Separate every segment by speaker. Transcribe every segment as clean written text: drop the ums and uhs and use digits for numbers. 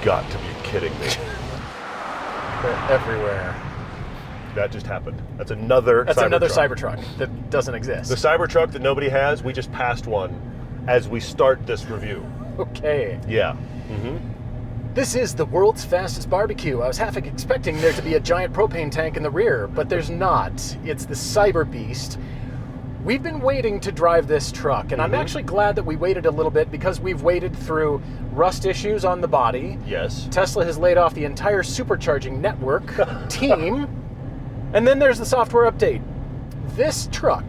Speaker 1: got to be kidding me.
Speaker 2: They're everywhere.
Speaker 1: That just happened. That's another
Speaker 2: CyberTruck that doesn't exist.
Speaker 1: The CyberTruck that nobody has, we just passed one as we start this review.
Speaker 2: Okay.
Speaker 1: Yeah.
Speaker 2: This is the world's fastest barbecue. I was half expecting there to be a giant propane tank in the rear, but there's not. It's the CyberBeast. We've been waiting to drive this truck, and I'm actually glad that we waited a little bit because we've waited through rust issues on the body.
Speaker 1: Yes.
Speaker 2: Tesla has laid off the entire supercharging network team, and then there's the software update. This truck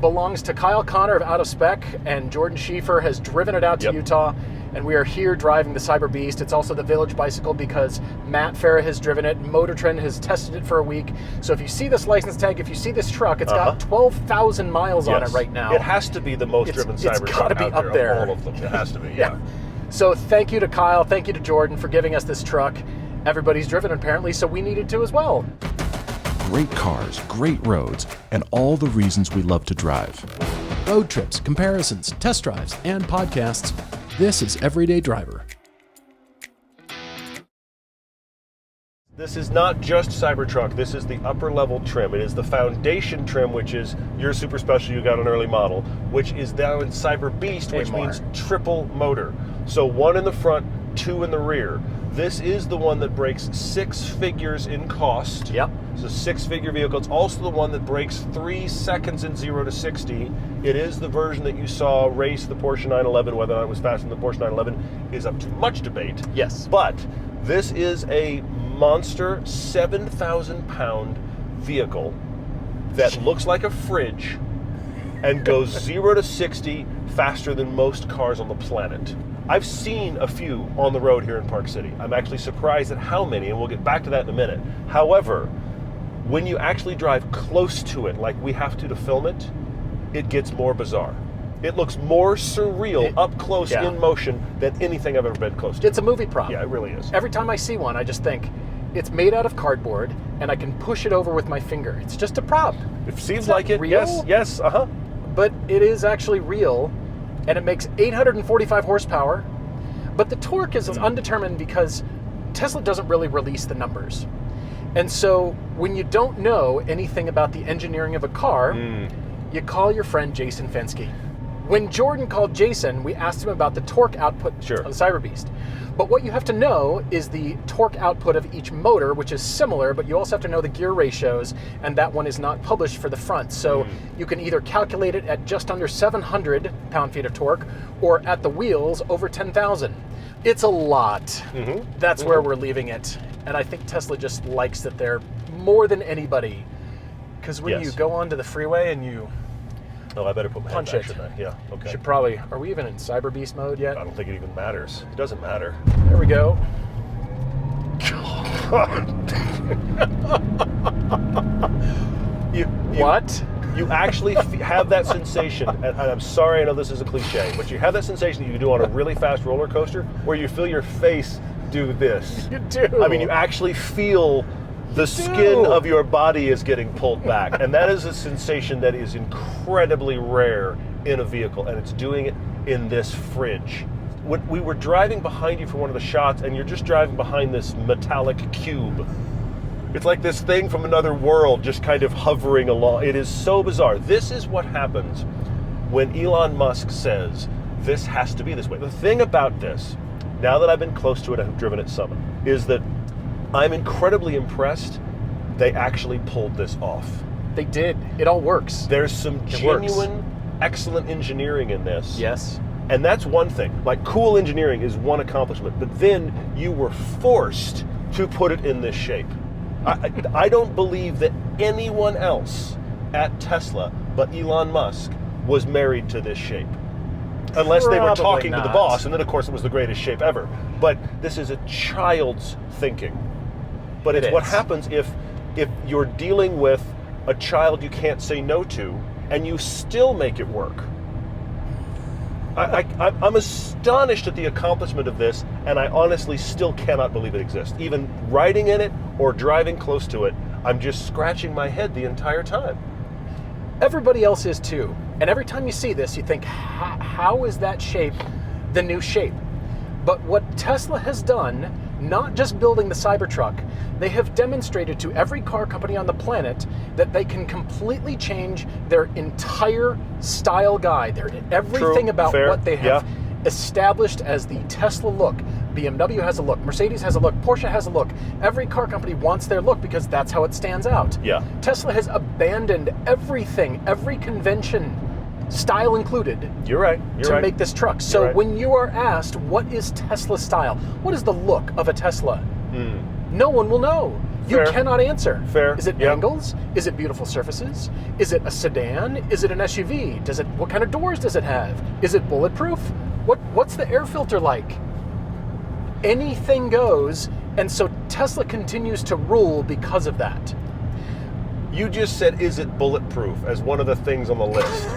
Speaker 2: belongs to Kyle Connor of Out of Spec, and Jordan Schieffer has driven it out to Utah, and we are here driving the CyberBeast. It's also the village bicycle because Matt Farah has driven it. Motor Trend has tested it for a week. So if you see this license tag, if you see this truck, it's got 12,000 miles on it right now.
Speaker 1: It has to be the most driven CyberTruck
Speaker 2: It's got to be
Speaker 1: out
Speaker 2: up there.
Speaker 1: of all of them. It has to be, yeah.
Speaker 2: So thank you to Kyle, thank you to Jordan for giving us this truck. Everybody's driven apparently, so we needed to as well.
Speaker 3: Great cars, great roads, and all the reasons we love to drive.
Speaker 4: Road trips, comparisons, test drives, and podcasts. This is Everyday Driver.
Speaker 1: This is not just CyberTruck. This is the upper level trim. It is the foundation trim, which is your super special you got an early model, which is down in CyberBeast, which means triple motor. So one in the front, two in the rear. This is the one that breaks 6 figures in cost.
Speaker 2: Yep.
Speaker 1: It's a 6-figure vehicle. It's also the one that breaks 3 seconds in 0 to 60. It is the version that you saw race the Porsche 911. Whether or not it was faster than the Porsche 911 is up to much debate.
Speaker 2: Yes.
Speaker 1: But this is a monster 7,000-pound vehicle that looks like a fridge and goes 0 to 60 faster than most cars on the planet. I've seen a few on the road here in Park City. I'm actually surprised at how many, and we'll get back to that in a minute. However, when you actually drive close to it, like we have to film it, it gets more bizarre. It looks more surreal up close in motion than anything I've ever been close to.
Speaker 2: It's a movie prop.
Speaker 1: Yeah, it really is.
Speaker 2: Every time I see one, I just think, it's made out of cardboard, and I can push it over with my finger. It's just a prop.
Speaker 1: It seems like it.
Speaker 2: Real?
Speaker 1: Yes,
Speaker 2: But it is actually real, and it makes 845 horsepower, but the torque is undetermined because Tesla doesn't really release the numbers. And so when you don't know anything about the engineering of a car, you call your friend Jason Fensky. When Jordan called Jason, we asked him about the torque output of the CyberBeast. But what you have to know is the torque output of each motor, which is similar, but you also have to know the gear ratios, and that one is not published for the front. So you can either calculate it at just under 700 pound-feet of torque, or at the wheels over 10,000. It's a lot. That's where we're leaving it. And I think Tesla just likes that they're more than anybody. Because when you go onto the freeway and you
Speaker 1: I better put my
Speaker 2: punch
Speaker 1: hand
Speaker 2: it.
Speaker 1: back, shouldn't I? Yeah, okay.
Speaker 2: Should probably, are we even in CyberBeast mode yet?
Speaker 1: I don't think it even matters. It doesn't matter.
Speaker 2: There we go. What?
Speaker 1: You actually have that sensation, and I'm sorry, I know this is a cliche, but you have that sensation that you do on a really fast roller coaster where you feel your face do this.
Speaker 2: You do.
Speaker 1: I mean, you actually feel the skin of your body is getting pulled back, and that is a sensation that is incredibly rare in a vehicle, and it's doing it in this fridge. When we were driving behind you for one of the shots, and you're just driving behind this metallic cube. It's like this thing from another world just kind of hovering along. It is so bizarre. This is what happens when Elon Musk says, this has to be this way. The thing about this, now that I've been close to it and have driven it some, is that I'm incredibly impressed they actually pulled this off.
Speaker 2: They did. It all works.
Speaker 1: There's some genuine, excellent engineering in this.
Speaker 2: Yes.
Speaker 1: And that's one thing. Like, cool engineering is one accomplishment, but then you were forced to put it in this shape. I don't believe that anyone else at Tesla but Elon Musk was married to this shape. Unless they were talking to the boss, and then of course it was the greatest shape ever. But this is a child's thinking. But it's what happens if you're dealing with a child you can't say no to, and you still make it work. I'm astonished at the accomplishment of this, and I honestly still cannot believe it exists. Even riding in it or driving close to it, I'm just scratching my head the entire time.
Speaker 2: Everybody else is too. And every time you see this, you think, how is that shape the new shape? But what Tesla has done not just building the Cybertruck, they have demonstrated to every car company on the planet that they can completely change their entire style guide, everything about
Speaker 1: fair,
Speaker 2: what they have established as the Tesla look. BMW has a look, Mercedes has a look, Porsche has a look. Every car company wants their look because that's how it stands out.
Speaker 1: Yeah.
Speaker 2: Tesla has abandoned everything, every convention, style included,
Speaker 1: You're right.
Speaker 2: to make this truck. So when you are asked, what is Tesla style? What is the look of a Tesla? No one will know. You
Speaker 1: Fair.
Speaker 2: cannot answer.
Speaker 1: Fair.
Speaker 2: Is it angles? Is it beautiful surfaces? Is it a sedan? Is it an SUV? What kind of doors does it have? Is it bulletproof? What's the air filter like? Anything goes, and so Tesla continues to rule because of that.
Speaker 1: You just said, is it bulletproof, as one of the things on the list.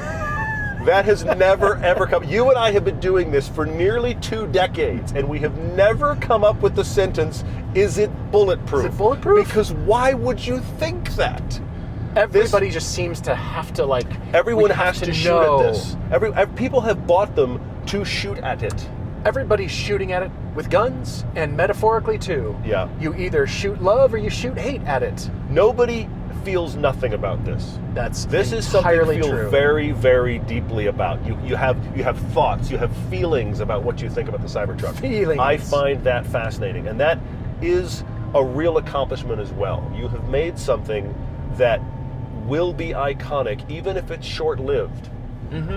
Speaker 1: That has never, ever come. You and I have been doing this for nearly 2 decades, and we have never come up with the sentence, is it bulletproof?
Speaker 2: Is it bulletproof?
Speaker 1: Because why would you think that?
Speaker 2: Everybody just seems to have to
Speaker 1: Everyone
Speaker 2: we have
Speaker 1: has to shoot
Speaker 2: know.
Speaker 1: at this. People have bought them to shoot at it.
Speaker 2: Everybody's shooting at it with guns, and metaphorically too.
Speaker 1: Yeah.
Speaker 2: You either shoot love or you shoot hate at it.
Speaker 1: Nobody feels nothing about this. This is something you feel
Speaker 2: true.
Speaker 1: very, very deeply about. You have thoughts, you have feelings about what you think about the Cybertruck.
Speaker 2: Feelings.
Speaker 1: I find that fascinating, and that is a real accomplishment as well. You have made something that will be iconic, even if it's short-lived,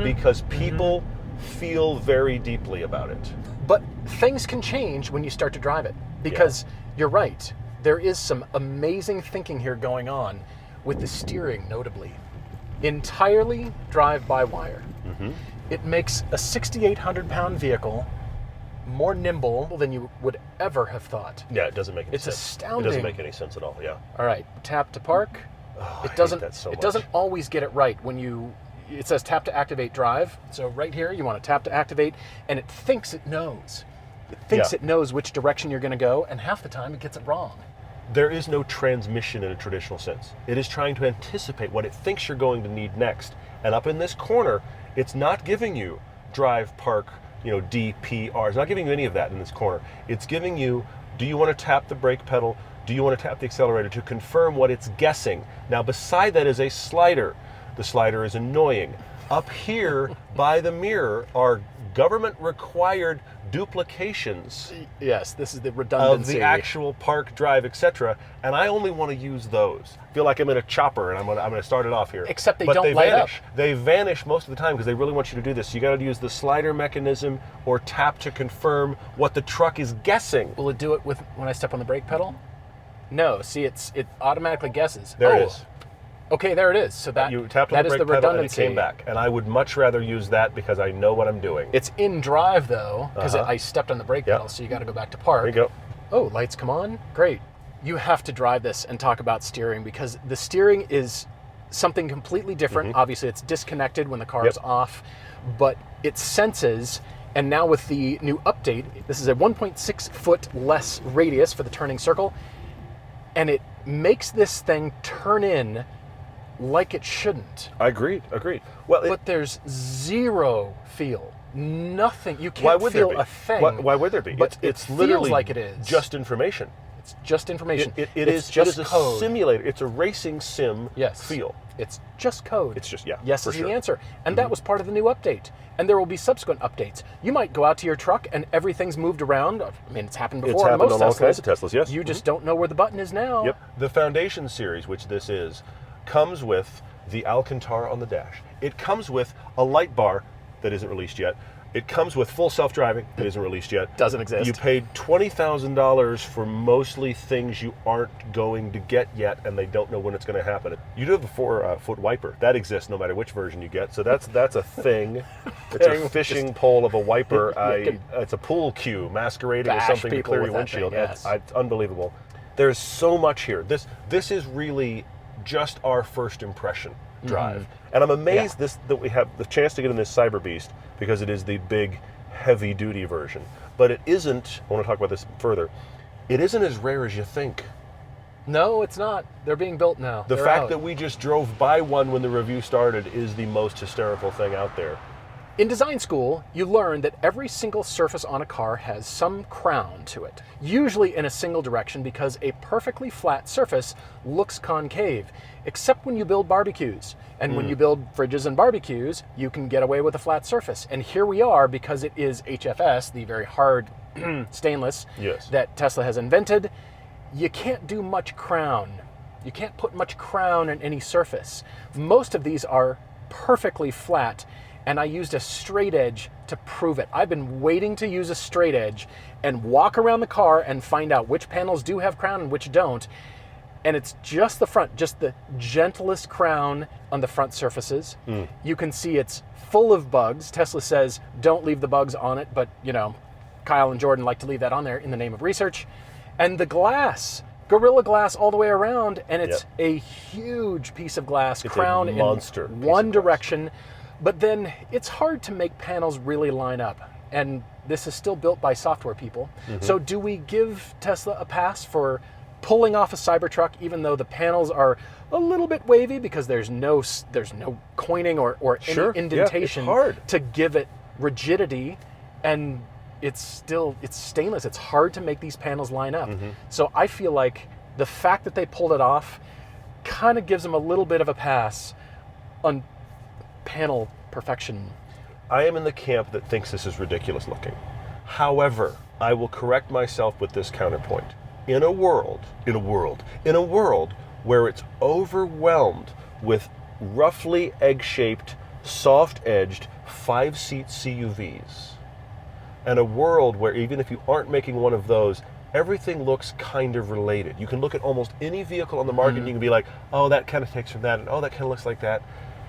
Speaker 1: because people feel very deeply about it.
Speaker 2: But things can change when you start to drive it, because you're right. There is some amazing thinking here going on with the steering, notably. Entirely drive-by-wire. It makes a 6,800-pound vehicle more nimble than you would ever have thought.
Speaker 1: Yeah, it doesn't make any sense.
Speaker 2: It's astounding.
Speaker 1: It doesn't make any sense at all, yeah.
Speaker 2: All right, tap to park.
Speaker 1: Oh,
Speaker 2: It doesn't.
Speaker 1: I hate that so
Speaker 2: it
Speaker 1: much.
Speaker 2: doesn't always get it right when you. It says tap to activate drive. So right here, you want to tap to activate, and it thinks it knows. It thinks it knows which direction you're going to go, and half the time it gets it wrong.
Speaker 1: There is no transmission in a traditional sense. It is trying to anticipate what it thinks you're going to need next. And up in this corner, it's not giving you drive, park, DPR. It's not giving you any of that in this corner. It's giving you, do you want to tap the brake pedal? Do you want to tap the accelerator to confirm what it's guessing? Now, beside that is a slider. The slider is annoying. Up here by the mirror are government-required duplications
Speaker 2: Yes, this is the
Speaker 1: of
Speaker 2: redundancy.
Speaker 1: the actual park, drive, etc. And I only want to use those. I feel like I'm in a chopper, and I'm going to start it off here.
Speaker 2: Except they
Speaker 1: But
Speaker 2: don't light up.
Speaker 1: vanish. They vanish most of the time because they really want you to do this. So you got to use the slider mechanism or tap to confirm what the truck is guessing.
Speaker 2: Will it do it with when I step on the brake pedal? No. See, it automatically guesses.
Speaker 1: There it is.
Speaker 2: Okay, there it is. So that
Speaker 1: You tapped on
Speaker 2: that
Speaker 1: the
Speaker 2: is
Speaker 1: brake
Speaker 2: the
Speaker 1: pedal and it
Speaker 2: redundancy.
Speaker 1: came back. And I would much rather use that because I know what I'm doing.
Speaker 2: It's in drive though, because I stepped on the brake pedal. So you got to go back to park.
Speaker 1: There you go.
Speaker 2: Oh, lights come on. Great. You have to drive this and talk about steering because the steering is something completely different. Obviously, it's disconnected when the car is off, but it senses. And now with the new update, this is a 1.6 foot less radius for the turning circle, and it makes this thing turn in like it shouldn't.
Speaker 1: Agreed. Well,
Speaker 2: But there's zero feel. Nothing. You
Speaker 1: why
Speaker 2: can't
Speaker 1: would
Speaker 2: feel
Speaker 1: there be?
Speaker 2: a thing.
Speaker 1: Why would there be?
Speaker 2: But
Speaker 1: it's
Speaker 2: it
Speaker 1: literally
Speaker 2: feels like it is.
Speaker 1: just information.
Speaker 2: It's just information.
Speaker 1: It
Speaker 2: it's
Speaker 1: is
Speaker 2: just
Speaker 1: a
Speaker 2: code.
Speaker 1: simulator. It's a racing sim feel.
Speaker 2: It's just code.
Speaker 1: It's just,
Speaker 2: Yes
Speaker 1: for
Speaker 2: is
Speaker 1: sure.
Speaker 2: the answer. And that was part of the new update. And there will be subsequent updates. You might go out to your truck and everything's moved around. I mean, it's happened before.
Speaker 1: It's happened
Speaker 2: most
Speaker 1: on all
Speaker 2: Teslas.
Speaker 1: kinds of Teslas, yes.
Speaker 2: You just don't know where the button is now.
Speaker 1: Yep. The Foundation series, which this is, comes with the Alcantara on the dash. It comes with a light bar that isn't released yet. It comes with full self-driving that isn't released yet.
Speaker 2: Doesn't exist.
Speaker 1: You paid $20,000 for mostly things you aren't going to get yet, and they don't know when it's going to happen. You do have a 4-foot wiper. That exists no matter which version you get, so that's a thing. It's a fishing pole of a wiper. It's a pool cue masquerading as
Speaker 2: bash
Speaker 1: something to
Speaker 2: people
Speaker 1: clear
Speaker 2: with
Speaker 1: your
Speaker 2: that
Speaker 1: windshield.
Speaker 2: thing, yes.
Speaker 1: It's unbelievable. There's so much here. This is really just our first impression drive. And I'm amazed that we have the chance to get in this CyberBeast because it is the big, heavy-duty version. But it isn't, I want to talk about this further, it isn't as rare as you think.
Speaker 2: No, it's not. They're being built now.
Speaker 1: The
Speaker 2: They're
Speaker 1: fact
Speaker 2: out.
Speaker 1: that we just drove by one when the review started is the most hysterical thing out there.
Speaker 2: In design school, you learn that every single surface on a car has some crown to it, usually in a single direction because a perfectly flat surface looks concave, except when you build barbecues. And when you build fridges and barbecues, you can get away with a flat surface. And here we are, because it is HFS, the very hard stainless that Tesla has invented, you can't do much crown. You can't put much crown on any surface. Most of these are perfectly flat, and I used a straight edge to prove it. I've been waiting to use a straight edge and walk around the car and find out which panels do have crown and which don't. And it's just the front, just the gentlest crown on the front surfaces. You can see it's full of bugs. Tesla says, don't leave the bugs on it, but you know, Kyle and Jordan like to leave that on there in the name of research. And the glass, Gorilla Glass all the way around, and it's a huge piece of glass,
Speaker 1: it's
Speaker 2: crown
Speaker 1: a monster
Speaker 2: in one direction. But then it's hard to make panels really line up. And this is still built by software people. So do we give Tesla a pass for pulling off a Cybertruck, even though the panels are a little bit wavy because there's no coining or any indentation to give it rigidity, and it's stainless. It's hard to make these panels line up. So I feel like the fact that they pulled it off kind of gives them a little bit of a pass on panel perfection.
Speaker 1: I am in the camp that thinks this is ridiculous looking. However, I will correct myself with this counterpoint. In a world where it's overwhelmed with roughly egg-shaped, soft-edged, 5-seat CUVs, and a world where even if you aren't making one of those, everything looks kind of related. You can look at almost any vehicle on the market and you can be like, oh, that kind of takes from that, and oh, that kind of looks like that.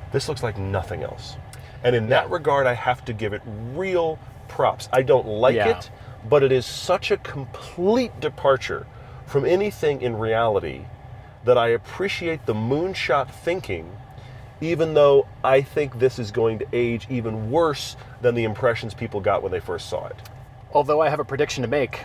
Speaker 1: This looks like nothing else. And in that regard, I have to give it real props. I don't like it, but it is such a complete departure from anything in reality that I appreciate the moonshot thinking, even though I think this is going to age even worse than the impressions people got when they first saw it.
Speaker 2: Although I have a prediction to make.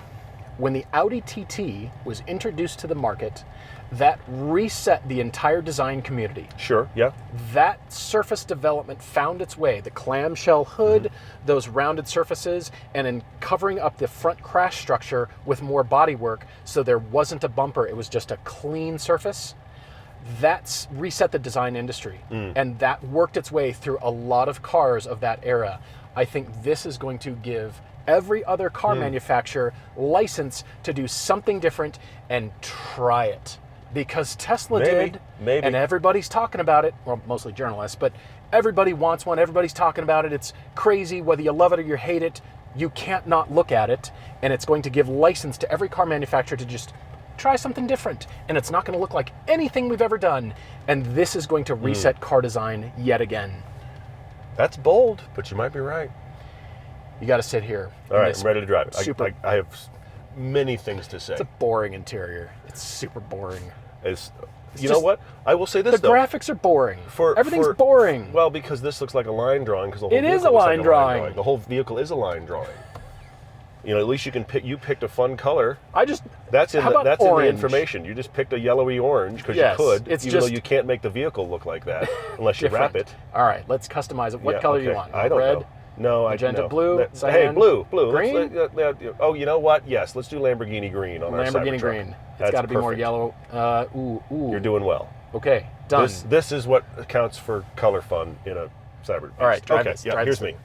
Speaker 2: When the Audi TT was introduced to the market, that reset the entire design community.
Speaker 1: Sure, yeah.
Speaker 2: That surface development found its way, the clamshell hood, those rounded surfaces, and in covering up the front crash structure with more bodywork so there wasn't a bumper, it was just a clean surface. That's reset the design industry, and that worked its way through a lot of cars of that era. I think this is going to give every other car manufacturer license to do something different and try it. Because Tesla did, and everybody's talking about it, well, mostly journalists, but everybody wants one, everybody's talking about it. It's crazy, whether you love it or you hate it, you can't not look at it, and it's going to give license to every car manufacturer to just try something different, and it's not going to look like anything we've ever done, and this is going to reset car design yet again.
Speaker 1: That's bold, but you might be right.
Speaker 2: You got to sit here.
Speaker 1: All right, I'm ready to drive it. I have many things to say.
Speaker 2: It's a boring interior. It's super boring.
Speaker 1: You know what? I will say this,
Speaker 2: though. The graphics are boring. Everything's boring.
Speaker 1: Well, because this looks like a line drawing. Because
Speaker 2: it is a line drawing.
Speaker 1: The whole vehicle is a line drawing. You know, at least you can pick. You picked a fun color. That's in the information. You just picked a yellowy orange because you could. Even though you can't make the vehicle look like that unless you wrap it.
Speaker 2: All right, let's customize it. What color do you want?
Speaker 1: I don't know. No,
Speaker 2: magenta blue.
Speaker 1: Hey, blue.
Speaker 2: Green.
Speaker 1: Oh, you know what? Yes, let's do Lamborghini green on our Cybertruck.
Speaker 2: Lamborghini green. It's got to be more yellow. Ooh.
Speaker 1: You're doing well.
Speaker 2: Okay, done.
Speaker 1: This is what counts for color fun in a CyberBeast.
Speaker 2: All right, drive this.
Speaker 1: Here's me.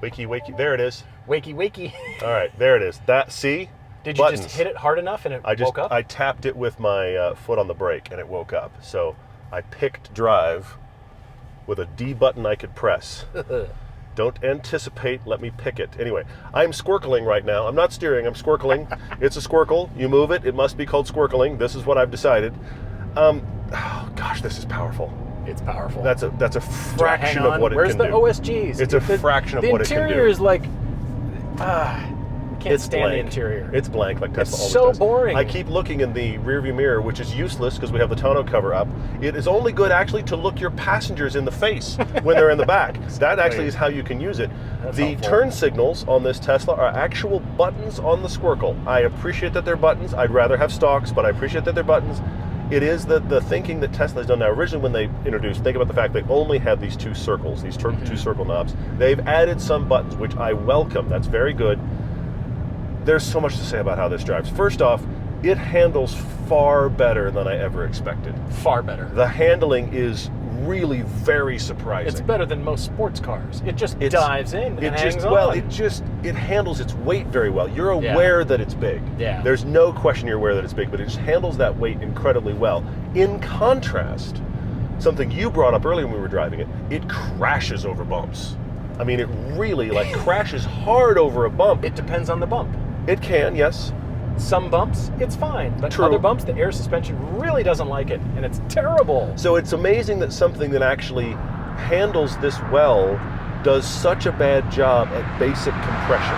Speaker 1: Wakey, there it is.
Speaker 2: Wakey.
Speaker 1: All right, there it is. See?
Speaker 2: Did you just hit it hard enough and it woke up?
Speaker 1: I tapped it with my foot on the brake and it woke up. So I picked drive with a D button I could press. Don't anticipate, let me pick it. Anyway, I'm squircling right now. I'm not steering, I'm squircling. It's a squircle. You move it, it must be called squircling. This is what I've decided. Oh, gosh, this is powerful.
Speaker 2: It's powerful.
Speaker 1: That's a fraction of what it can do.
Speaker 2: Where's the OSGs?
Speaker 1: It's a fraction of what it can do.
Speaker 2: The interior is like, Can't stand the
Speaker 1: blank.
Speaker 2: interior.
Speaker 1: It's blank like Tesla
Speaker 2: It's
Speaker 1: always
Speaker 2: so
Speaker 1: does.
Speaker 2: boring.
Speaker 1: I keep looking in the rearview mirror, which is useless because we have the tonneau cover up. It is only good actually to look your passengers in the face when they're in the back. That actually is how you can use it.
Speaker 2: That's
Speaker 1: the
Speaker 2: helpful.
Speaker 1: turn signals on this Tesla are actual buttons on the Squircle. I appreciate that they're buttons. I'd rather have stalks, but I appreciate that they're buttons. It is the thinking that Tesla has done now. Originally, when they introduced, think about the fact they only had these two circles, these two circle knobs. They've added some buttons, which I welcome. That's very good. There's so much to say about how this drives. First off, it handles far better than I ever expected.
Speaker 2: Far better.
Speaker 1: The handling is really very surprising.
Speaker 2: It's better than most sports cars. It just dives in and hangs on.
Speaker 1: Well, it handles its weight very well. You're aware that it's big.
Speaker 2: Yeah.
Speaker 1: There's no question you're aware that it's big, but it just handles that weight incredibly well. In contrast, something you brought up earlier when we were driving it, it crashes over bumps. I mean, it really crashes hard over a bump.
Speaker 2: It depends on the bump.
Speaker 1: It can, yes.
Speaker 2: Some bumps, it's fine. But
Speaker 1: True.
Speaker 2: other bumps, the air suspension really doesn't like it, and it's terrible.
Speaker 1: So it's amazing that something that actually handles this well does such a bad job at basic compression.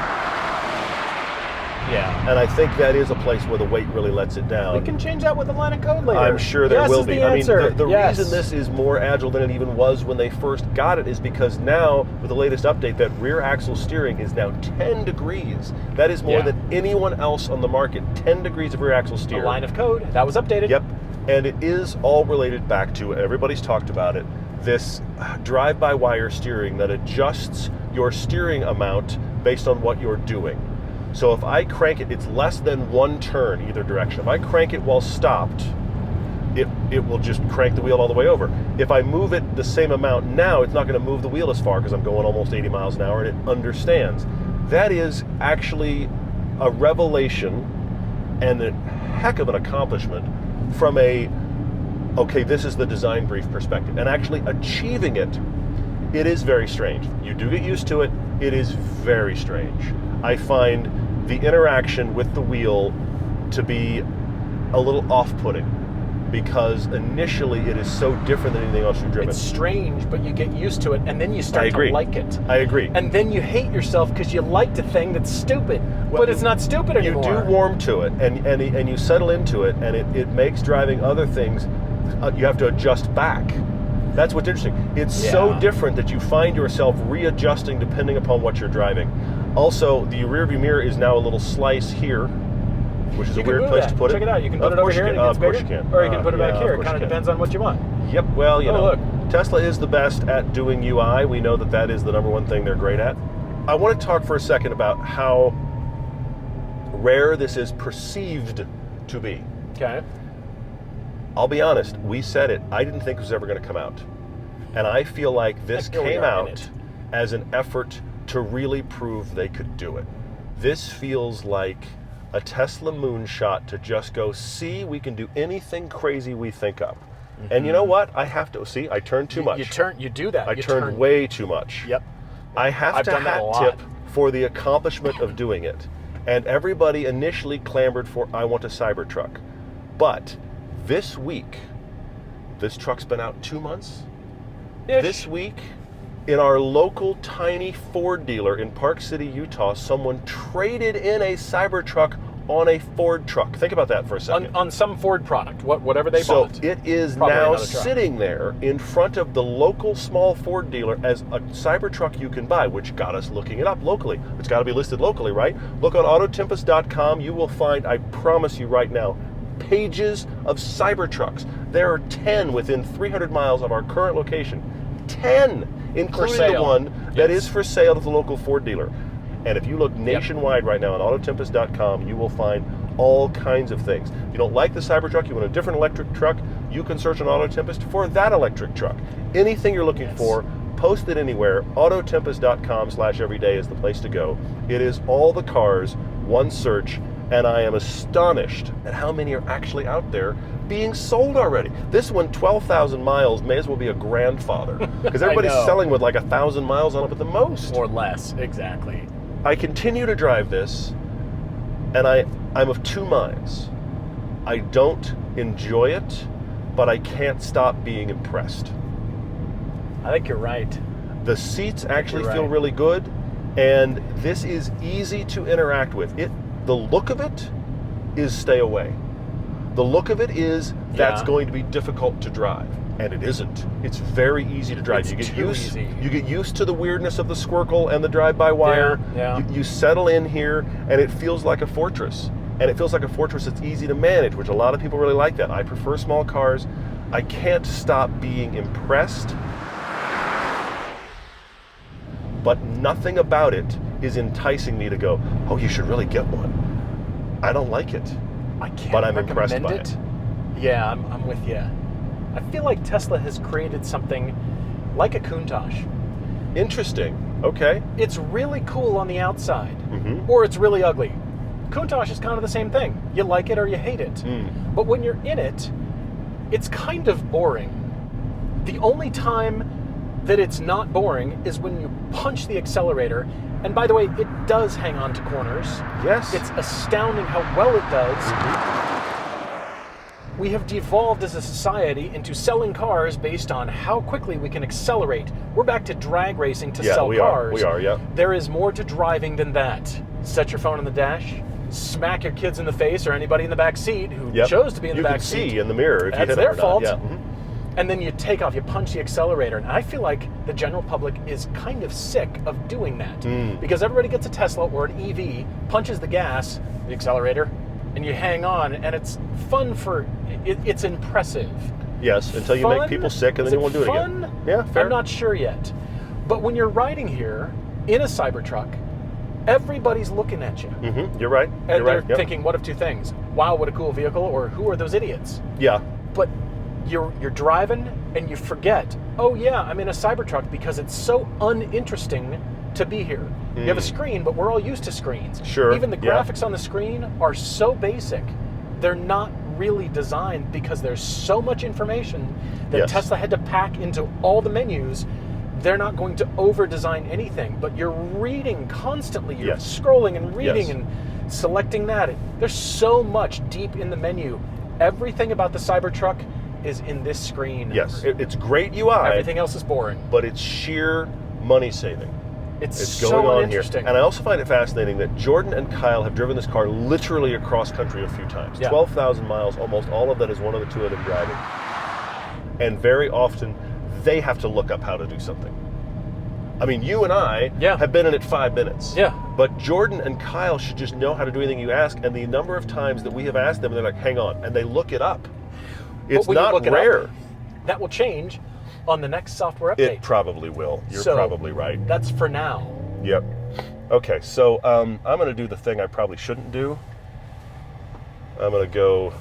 Speaker 2: Yeah.
Speaker 1: And I think that is a place where the weight really lets it down.
Speaker 2: We can change that with the line of code later.
Speaker 1: I'm sure there will be. I mean, the
Speaker 2: Yes.
Speaker 1: reason this is more agile than it even was when they first got it is because now, with the latest update, that rear axle steering is now 10 degrees. That is more than anyone else on the market. 10 degrees of rear axle
Speaker 2: The
Speaker 1: steer.
Speaker 2: line of code, that was updated.
Speaker 1: Yep. And it is all related back to, everybody's talked about it, this drive-by-wire steering that adjusts your steering amount based on what you're doing. So if I crank it, it's less than one turn either direction. If I crank it while stopped, it will just crank the wheel all the way over. If I move it the same amount now, it's not going to move the wheel as far because I'm going almost 80 miles an hour and it understands. That is actually a revelation and a heck of an accomplishment from okay, this is the design brief perspective. And actually achieving it, it is very strange. You do get used to it. It is very strange. I find the interaction with the wheel to be a little off-putting because initially it is so different than anything else you've driven.
Speaker 2: It's strange, but you get used to it, and then you
Speaker 1: I
Speaker 2: start
Speaker 1: agree.
Speaker 2: to like it.
Speaker 1: I agree.
Speaker 2: And then you hate yourself because you liked a thing that's stupid, but it's not stupid anymore.
Speaker 1: You do warm to it, and you settle into it, and it makes driving other things, you have to adjust back. That's what's interesting. It's so different that you find yourself readjusting depending upon what you're driving. Also, the rearview mirror is now a little slice here, which is a weird place to put it.
Speaker 2: Check it out. You can put it over here and it gets
Speaker 1: Of course
Speaker 2: bigger.
Speaker 1: you can.
Speaker 2: Or you can put it back
Speaker 1: yeah,
Speaker 2: here.
Speaker 1: of
Speaker 2: It
Speaker 1: course
Speaker 2: kind of
Speaker 1: you can.
Speaker 2: depends on what you want.
Speaker 1: Yep, well, you know,
Speaker 2: look.
Speaker 1: Tesla is the best at doing UI. We know that that is the number one thing they're great at. I want to talk for a second about how rare this is perceived to be.
Speaker 2: Okay.
Speaker 1: I'll be honest, we said it. I didn't think it was ever going to come out. And I feel like this
Speaker 2: Heck, here we
Speaker 1: came
Speaker 2: are in
Speaker 1: out
Speaker 2: it.
Speaker 1: as an effort to really prove they could do it. This feels like a Tesla moonshot to just go, see, we can do anything crazy we think up. And you know what? I have to, see, I turned too much.
Speaker 2: You do that.
Speaker 1: I
Speaker 2: You
Speaker 1: turned
Speaker 2: turn-
Speaker 1: way too much.
Speaker 2: Yep.
Speaker 1: I have
Speaker 2: I've
Speaker 1: to
Speaker 2: done that a
Speaker 1: hat
Speaker 2: lot.
Speaker 1: tip for the accomplishment of doing it. And everybody initially clamored for, I want a CyberTruck. But this week, this truck's been out 2 months.
Speaker 2: Ish.
Speaker 1: This week, in our local tiny Ford dealer in Park City, Utah, someone traded in a CyberTruck on a Ford truck. Think about that for a second.
Speaker 2: on some Ford product, whatever they
Speaker 1: So
Speaker 2: bought.
Speaker 1: it is
Speaker 2: Probably
Speaker 1: now
Speaker 2: another truck.
Speaker 1: sitting there in front of the local small Ford dealer as a Cybertruck you can buy, which got us looking it up locally. It's got to be listed locally, right? Look on autotempest.com. You will find, I promise you right now, pages of Cybertrucks. There are 10 within 300 miles of our current location. 10, including the
Speaker 2: sale.
Speaker 1: one that
Speaker 2: Yes.
Speaker 1: is for sale at the local Ford dealer. And if you look nationwide right now on autotempest.com, you will find all kinds of things. If you don't like the Cybertruck, you want a different electric truck, you can search on Autotempest for that electric truck. Anything you're looking for, post it anywhere. Autotempest.com/everyday is the place to go. It is all the cars, one search, and I am astonished at how many are actually out there being sold already. This one, 12,000 miles, may as well be a grandfather because everybody's
Speaker 2: know.
Speaker 1: selling with like 1,000 miles on it at the most.
Speaker 2: Or less, exactly.
Speaker 1: I continue to drive this, and I'm of two minds. I don't enjoy it, but I can't stop being impressed.
Speaker 2: I think you're right.
Speaker 1: The seats actually
Speaker 2: you're
Speaker 1: feel
Speaker 2: right.
Speaker 1: really good. And this is easy to interact with. The look of it is stay away. The look of it is that's going to be difficult to drive. And it isn't. It's very easy to drive.
Speaker 2: It's
Speaker 1: You get used to the weirdness of the squircle and the drive-by-wire.
Speaker 2: Yeah.
Speaker 1: You settle in here, and it feels like a fortress. And it feels like a fortress that's easy to manage, which a lot of people really like that. I prefer small cars. I can't stop being impressed. But nothing about it is enticing me to go, oh, you should really get one. I don't like it.
Speaker 2: I can't
Speaker 1: But I'm impressed
Speaker 2: recommend
Speaker 1: by it.
Speaker 2: Yeah, I'm with you. I feel like Tesla has created something like a Countach.
Speaker 1: Interesting. Okay.
Speaker 2: It's really cool on the outside,
Speaker 1: Mm-hmm.
Speaker 2: or it's really ugly. Countach is kind of the same thing. You like it or you hate it. But when you're in it, it's kind of boring. The only time that it's not boring is when you punch the accelerator. And by the way, it does hang on to corners.
Speaker 1: Yes.
Speaker 2: It's astounding how well it does. We have devolved as a society into selling cars based on how quickly we can accelerate. We're back to drag racing to sell cars.
Speaker 1: We are, yeah.
Speaker 2: There is more to driving than that. Set your phone on the dash, smack your kids in the face or anybody in the back seat who chose to be in the back seat.
Speaker 1: You can see in the mirror if you
Speaker 2: That's
Speaker 1: hit
Speaker 2: their
Speaker 1: it or
Speaker 2: fault.
Speaker 1: not. Yeah.
Speaker 2: And then you take off, you punch the accelerator. And I feel like the general public is kind of sick of doing that. Because everybody gets a Tesla or an EV, punches the gas, the accelerator, and you hang on, and it's fun it's impressive.
Speaker 1: Yes, until you make people sick and then you won't do it again. Yeah, fair.
Speaker 2: I'm not sure yet. But when you're riding here in a Cybertruck, everybody's looking at you.
Speaker 1: Mm-hmm. You're right.
Speaker 2: And they're
Speaker 1: Yep.
Speaker 2: thinking, what of two things? Wow, what a cool vehicle, or who are those idiots?
Speaker 1: Yeah.
Speaker 2: But you're driving and you forget, oh yeah, I'm in a Cybertruck because it's so uninteresting to be here. You have a screen, but we're all used to screens.
Speaker 1: Sure.
Speaker 2: Even the graphics on the screen are so basic. They're not really designed because there's so much information that Tesla had to pack into all the menus. They're not going to over-design anything, but you're reading constantly. You're scrolling and reading and selecting that. There's so much deep in the menu. Everything about the Cybertruck is in this screen.
Speaker 1: Yes, it's great UI.
Speaker 2: Everything else is boring.
Speaker 1: But it's sheer money saving.
Speaker 2: It's
Speaker 1: going
Speaker 2: so
Speaker 1: on
Speaker 2: uninteresting.
Speaker 1: here. And I also find it fascinating that Jordan and Kyle have driven this car literally across country a few times. 12,000 miles, almost all of that is one of the two of them driving. And very often, they have to look up how to do something. I mean, you and I have been in it 5 minutes.
Speaker 2: Yeah.
Speaker 1: But Jordan and Kyle should just know how to do anything you ask. And the number of times that we have asked them, and they're like, hang on, and they look it up. It's not rare.
Speaker 2: That will change on the next software update.
Speaker 1: It probably will. You're probably right.
Speaker 2: That's for now.
Speaker 1: Yep. Okay, so I'm going to do the thing I probably shouldn't do. I'm going to go...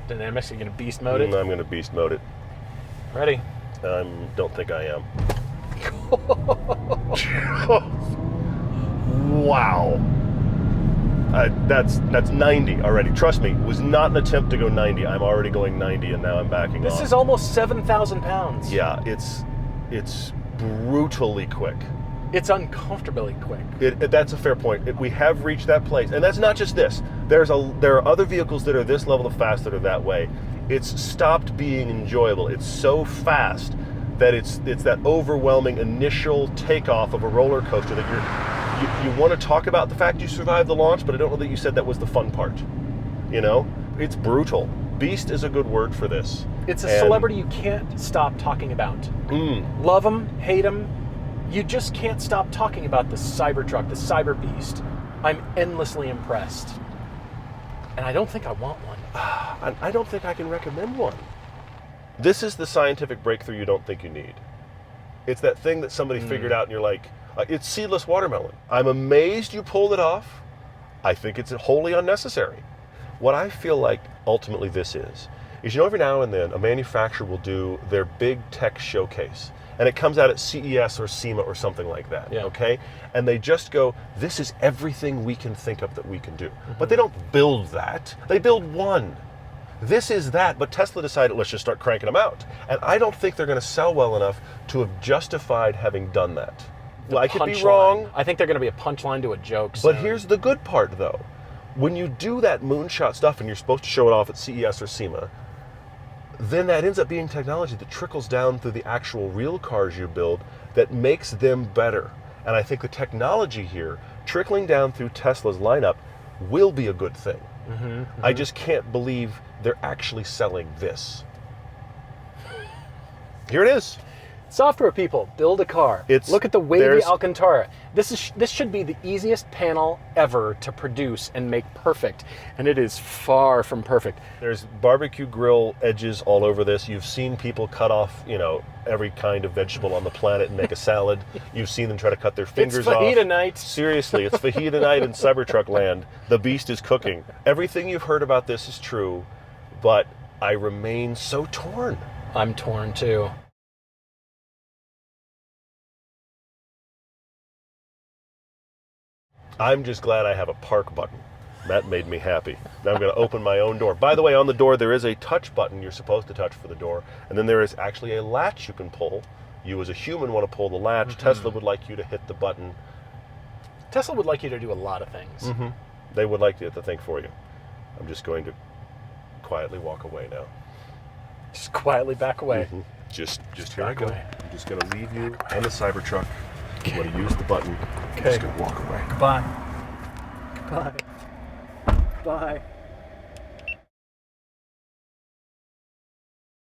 Speaker 2: Dynamics, you're going to beast mode it?
Speaker 1: I'm going to beast mode it.
Speaker 2: Ready?
Speaker 1: I don't think I am. Wow. That's 90 already. Trust me, it was not an attempt to go 90. I'm already going 90 and now I'm backing off.
Speaker 2: This is almost 7,000 pounds.
Speaker 1: Yeah, it's brutally quick.
Speaker 2: It's uncomfortably quick.
Speaker 1: That's a fair point. We have reached that place. And that's not just this. There are other vehicles that are this level of fast that are that way. It's stopped being enjoyable. It's so fast that it's that overwhelming initial takeoff of a roller coaster that you want to talk about the fact you survived the launch, but I don't know that you said that was the fun part. You know? It's brutal. Beast is a good word for this.
Speaker 2: It's a celebrity you can't stop talking about. Love him, hate him. You just can't stop talking about the Cybertruck, the CyberBeast. I'm endlessly impressed. And I don't think I want one.
Speaker 1: I don't think I can recommend one. This is the scientific breakthrough you don't think you need. It's that thing that somebody figured out and you're like, it's seedless watermelon. I'm amazed you pulled it off. I think it's wholly unnecessary. What I feel like ultimately this is every now and then a manufacturer will do their big tech showcase. And it comes out at CES or SEMA or something like that, okay? And they just go, this is everything we can think of that we can do. But they don't build that. They build one. This is that, but Tesla decided, let's just start cranking them out. And I don't think they're going to sell well enough to have justified having done that. Well, I could be wrong.
Speaker 2: I think they're going to be a punchline to a joke.
Speaker 1: But here's the good part, though. When you do that moonshot stuff and you're supposed to show it off at CES or SEMA, then that ends up being technology that trickles down through the actual real cars you build that makes them better. And I think the technology here, trickling down through Tesla's lineup, will be a good thing. I just can't believe they're actually selling this. Here it is.
Speaker 2: Software people, build a car. Look at the wavy Alcantara. This should be the easiest panel ever to produce and make perfect, and it is far from perfect.
Speaker 1: There's barbecue grill edges all over this. You've seen people cut off, every kind of vegetable on the planet and make a salad. You've seen them try to cut their fingers off.
Speaker 2: It's fajita night.
Speaker 1: Seriously, it's fajita night in CyberTruck land. The beast is cooking. Everything you've heard about this is true, but I remain so torn.
Speaker 2: I'm torn too.
Speaker 1: I'm just glad I have a park button. That made me happy. Now I'm going to open my own door. By the way, on the door there is a touch button you're supposed to touch for the door, and then there is actually a latch you can pull. You as a human want to pull the latch. Tesla would like you to hit the button.
Speaker 2: Tesla would like you to do a lot of things.
Speaker 1: They would like to think for you. I'm just going to quietly walk away now.
Speaker 2: Just quietly back away.
Speaker 1: Just here I go. I'm just going to leave you on the CyberTruck. I'm going to use the button. I'm just going to walk away.
Speaker 2: Goodbye. Goodbye. Bye.